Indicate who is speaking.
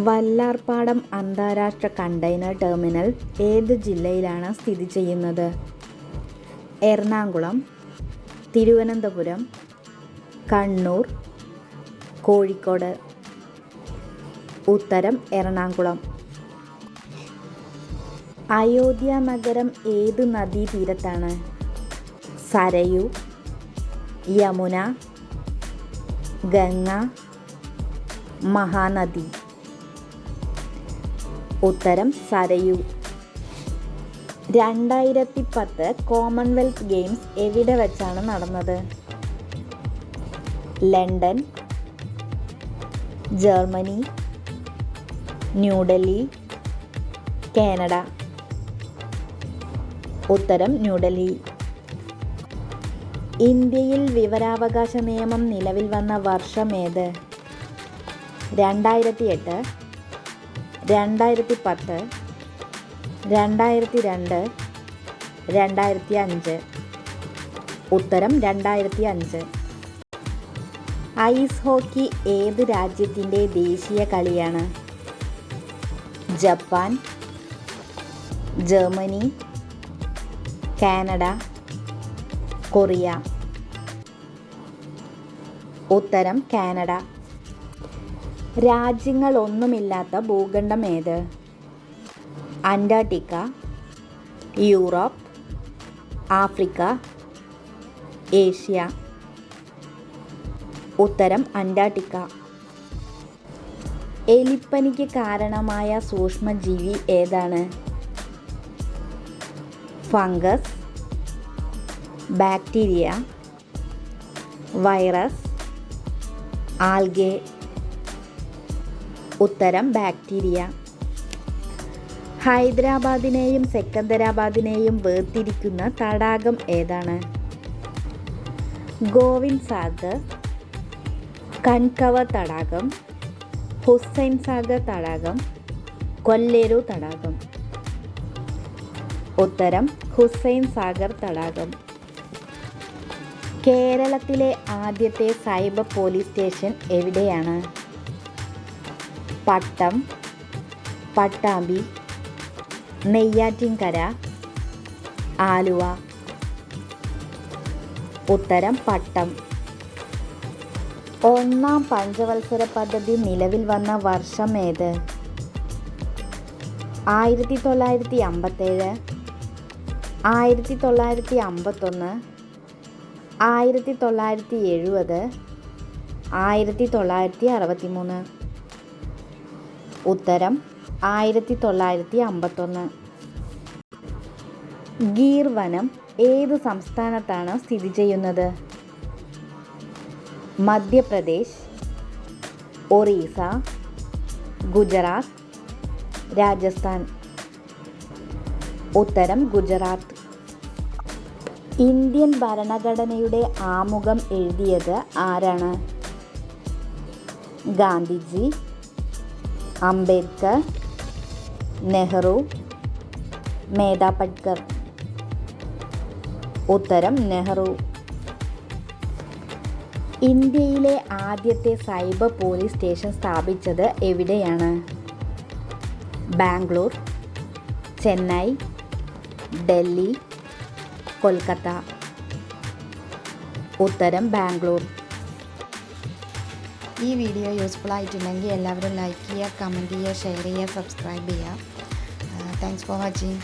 Speaker 1: വല്ലാർപാടം അന്താരാഷ്ട്ര container terminal ഏത് ജില്ലയിലാണ് സ്ഥിതി ചെയ്യുന്നത്? എറണാകുളം, തിരുവനന്തപുരം, കണ്ണൂർ, കോഴിക്കോട്. ഉത്തരം എറണാകുളം. അയോധ്യ നഗരം ഏത് നദീതീരത്താണ്? സരയൂ, യമുന, ഗംഗ, മഹാനദി. ഉത്തരം സരയൂ. 2010 കോമൺവെൽത്ത് ഗെയിംസ് എവിടെ വച്ചാണ് നടന്നത്? London, Germany, New Delhi, Canada. ഉത്തരം ന്യൂഡൽഹി. ഇന്ത്യയിൽ വിവരാവകാശ നിയമം നിലവിൽ വന്ന വർഷമേത്? 2008, 2010, 2002, 2005. ഉത്തരം 2005. ഐസ് ഹോക്കി ഏത് രാജ്യത്തിൻ്റെ ദേശീയ കളിയാണ്? Japan, Germany, Canada, Korea. ഉത്തരം കാനഡ. രാജ്യങ്ങളൊന്നുമില്ലാത്ത ഭൂഖണ്ഡം ഏത്? Antarctica, Europe, Africa, Asia. ഉത്തരം അന്റാർട്ടിക്ക. എലിപ്പനിക്ക് കാരണമായ സൂക്ഷ്മജീവി ഏതാണ്? Fungus, bacteria, virus, algae. ഉത്തരം ബാക്ടീരിയ. ഹൈദരാബാദിനെയും സെക്കന്ദരാബാദിനെയും വേർതിരിക്കുന്ന തടാകം ഏതാണ്? ഗോവിന്ദ് സാഗർ, കൻകവർ തടാകം, ഹുസൈൻ സാഗർ തടാകം, കൊല്ലേരു തടാകം. ഉത്തരം ഹുസൈൻ സാഗർ തടാകം. കേരളത്തിലെ ആദ്യത്തെ സൈബർ പോലീസ് സ്റ്റേഷൻ എവിടെയാണ്? പട്ടം, പട്ടാമ്പി, നെയ്യാറ്റിൻകര, ആലുവ. ഉത്തരം പട്ടം. ഒന്നാം പഞ്ചവത്സര പദ്ധതി നിലവിൽ വന്ന വർഷം ഏത്? 1957, 1951, 1970, 1963. ഉത്തരം 1951. ഗീർ വനം ഏത് സംസ്ഥാനത്താണ് സ്ഥിതി ചെയ്യുന്നത്? മധ്യപ്രദേശ്, ഒറീസ, ഗുജറാത്ത്, രാജസ്ഥാൻ. ഉത്തരം ഗുജറാത്ത്. ഇന്ത്യൻ ഭരണഘടനയുടെ ആമുഖം എഴുതിയത് ആരാണ്? ഗാന്ധിജി, അംബേദ്കർ, നെഹ്റു, മേധാ പട്കർ. ഉത്തരം നെഹ്റു. ഇന്ത്യയിലെ ആദ്യത്തെ സൈബർ പോലീസ് സ്റ്റേഷൻ സ്ഥാപിച്ചത് എവിടെയാണ്? ബാംഗ്ലൂർ, ചെന്നൈ, ഡൽഹി, കൊൽക്കത്ത. ഉത്തരം ബാംഗ്ലൂർ.
Speaker 2: ഈ വീഡിയോ യൂസ്ഫുൾ ആയിട്ടുണ്ടെങ്കിൽ എല്ലാവരും ലൈക്ക് ചെയ്യുക, കമൻറ്റ് ചെയ്യുക, ഷെയർ ചെയ്യുക, സബ്സ്ക്രൈബ് ചെയ്യുക. Thanks for watching.